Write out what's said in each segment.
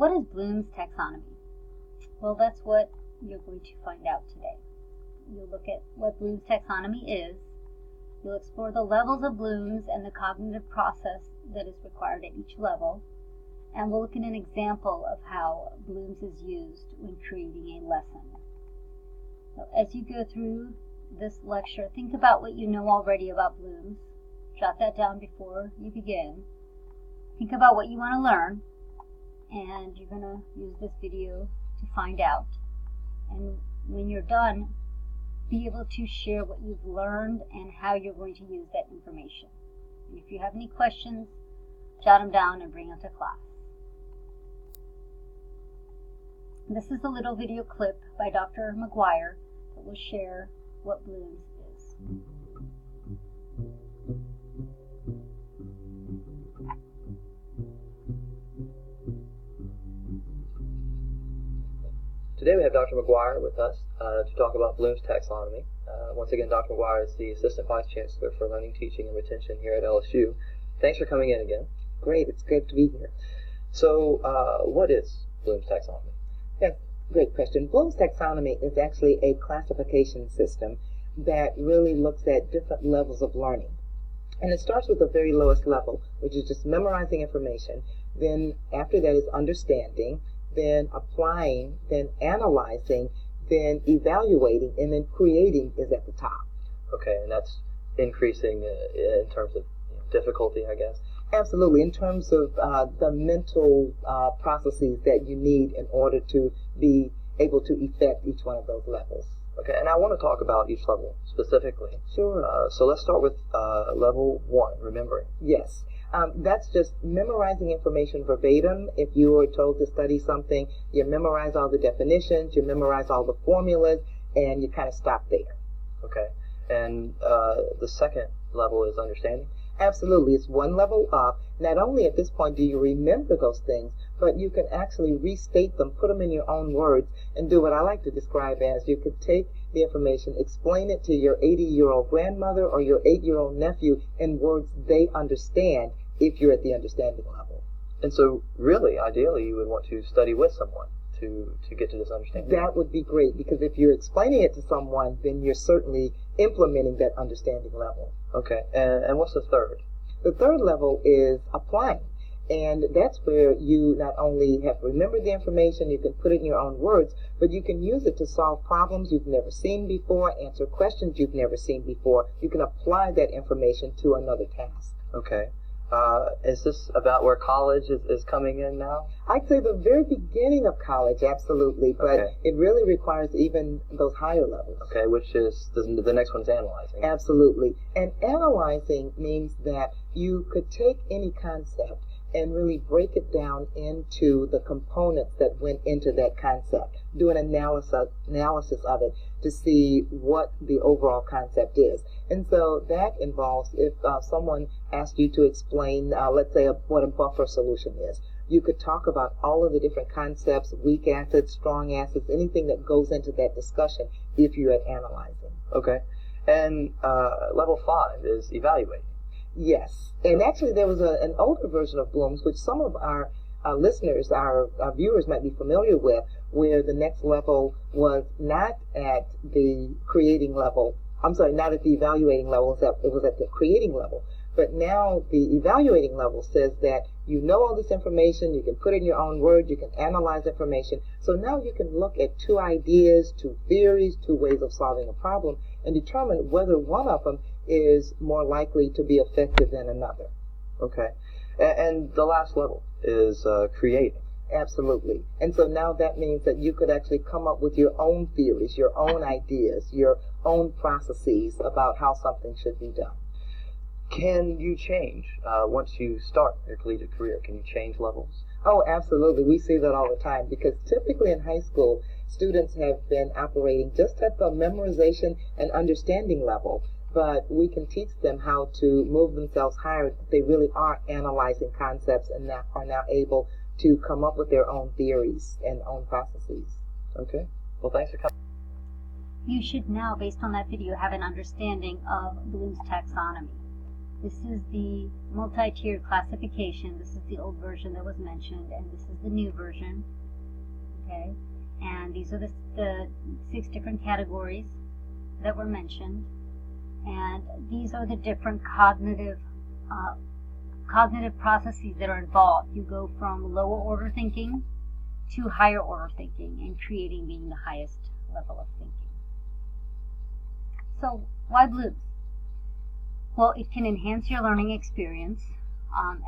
What is Bloom's taxonomy? Well, that's what you're going to find out today. You'll look at what Bloom's taxonomy is. You'll explore the levels of Bloom's and the cognitive process that is required at each level. And we'll look at an example of how Bloom's is used when creating a lesson. So as you go through this lecture, think about what you know already about Bloom's. Jot that down before you begin. Think about what you want to learn, and you're going to use this video to find out. And when you're done, be able to share what you've learned and how you're going to use that information. And if you have any questions, jot them down and bring them to class. This is a little video clip by Dr. McGuire that will share what Bloom's is. Today we have Dr. McGuire with us to talk about Bloom's taxonomy. Once again, Dr. McGuire is the Assistant Vice Chancellor for Learning, Teaching, and Retention here at LSU. Thanks for coming in again. Great, it's good to be here. So, what is Bloom's taxonomy? Yeah, great question. Bloom's taxonomy is actually a classification system that really looks at different levels of learning. And it starts with the very lowest level, which is just memorizing information. Then after that is understanding, then applying, then analyzing, then evaluating, and then creating is at the top. Okay, and that's increasing in terms of difficulty, I guess? Absolutely, in terms of the mental processes that you need in order to be able to effect each one of those levels. Okay, and I want to talk about each level specifically. Sure. So let's start with level 1, remembering. Yes. That's just memorizing information verbatim. If you were told to study something, you memorize all the definitions, you memorize all the formulas, and you kind of stop there. Okay. And the second level is understanding? Absolutely. It's one level up. Not only at this point do you remember those things, but you can actually restate them, put them in your own words, and do what I like to describe as you could take the information, explain it to your 80-year-old grandmother or your 8-year-old nephew in words they understand if you're at the understanding level. And so really, ideally, you would want to study with someone to get to this understanding. That would be great, because if you're explaining it to someone, then you're certainly implementing that understanding level. Okay, and what's the third? The third level is applying. And that's where you not only have remembered the information, you can put it in your own words, but you can use it to solve problems you've never seen before, answer questions you've never seen before. You can apply that information to another task. Okay. Is this about where college is coming in now? I'd say the very beginning of college, absolutely, but okay. It really requires even those higher levels. Okay, which is, the next one's analyzing. Absolutely. And analyzing means that you could take any concept and really break it down into the components that went into that concept. Do an analysis of it to see what the overall concept is. And so that involves, if someone asked you to explain, let's say, what a buffer solution is, you could talk about all of the different concepts, weak acids, strong acids, anything that goes into that discussion if you're at analyzing. Okay. And level 5 is evaluating. Yes, and actually there was an older version of Bloom's, which some of our listeners, our viewers might be familiar with, where the next level was not at the creating level. I'm sorry, not at the evaluating level, it was at the creating level. But now the evaluating level says that you know all this information, you can put it in your own words, you can analyze information. So now you can look at 2 ideas, 2 theories, 2 ways of solving a problem, and determine whether one of them is more likely to be effective than another. Okay. And the last level is creating. Absolutely. And so now that means that you could actually come up with your own theories, your own ideas, your own processes about how something should be done. Can you change once you start your collegiate career? Can you change levels? Oh, absolutely. We see that all the time, because typically in high school, students have been operating just at the memorization and understanding level. But we can teach them how to move themselves higher. They really are analyzing concepts and are now able to come up with their own theories and own processes. Okay. Well, thanks for coming. You should now, based on that video, have an understanding of Bloom's taxonomy. This is the multi-tiered classification. This is the old version that was mentioned, and this is the new version. Okay, and these are the 6 different categories that were mentioned, and these are the different cognitive processes that are involved. You go from lower order thinking to higher order thinking, and creating being the highest level of thinking. So why Blues? Well, it can enhance your learning experience,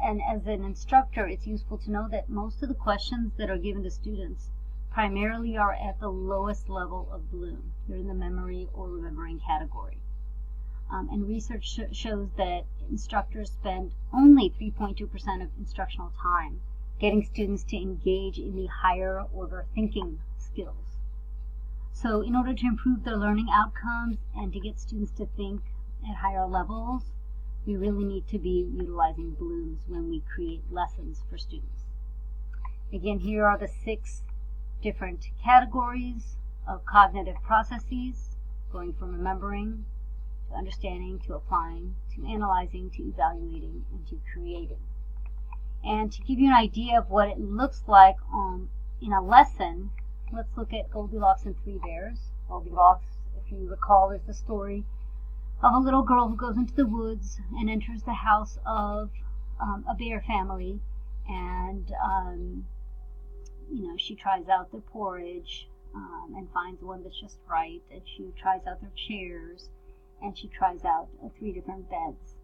and as an instructor, it's useful to know that most of the questions that are given to students primarily are at the lowest level of Bloom. They're in the memory or remembering category. And research shows that instructors spend only 3.2% of instructional time getting students to engage in the higher order thinking skills. So in order to improve their learning outcomes and to get students to think at higher levels, we really need to be utilizing Blooms when we create lessons for students. Again, here are the 6 different categories of cognitive processes, going from remembering to understanding, to applying, to analyzing, to evaluating, and to creating. And to give you an idea of what it looks like in a lesson, let's look at Goldilocks and 3 Bears. Goldilocks, if you recall, is the story of a little girl who goes into the woods and enters the house of a bear family, and she tries out their porridge and finds one that's just right, and she tries out their chairs, and she tries out 3 different beds.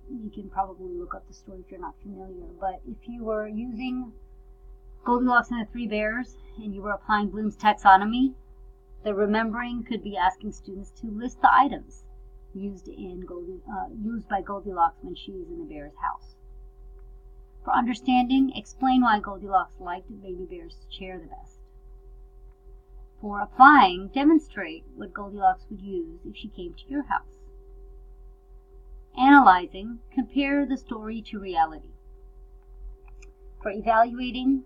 You can probably look up the story if you're not familiar, but if you were using Goldilocks and the 3 Bears and you were applying Bloom's taxonomy, the remembering could be asking students to list the items used by Goldilocks when she was in the bear's house. For understanding, explain why Goldilocks liked Baby Bear's chair the best. For applying, demonstrate what Goldilocks would use if she came to your house. Analyzing, compare the story to reality. For evaluating,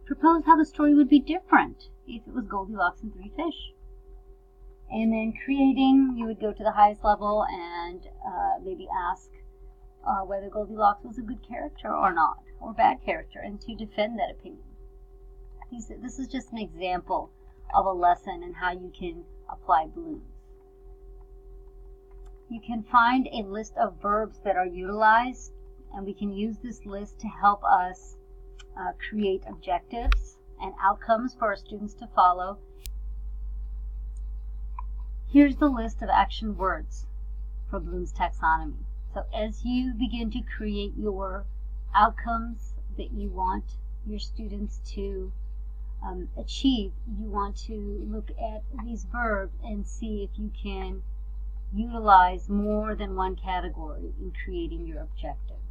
propose how the story would be different if it was Goldilocks and 3 fish. And then creating, you would go to the highest level and maybe ask whether Goldilocks was a good character or not, or bad character, and to defend that opinion. This is just an example of a lesson and how you can apply Blooms. You can find a list of verbs that are utilized, and we can use this list to help us create objectives and outcomes for our students to follow. Here's the list of action words for Bloom's taxonomy. So as you begin to create your outcomes that you want your students to achieve, you want to look at these verbs and see if you can utilize more than one category in creating your objective.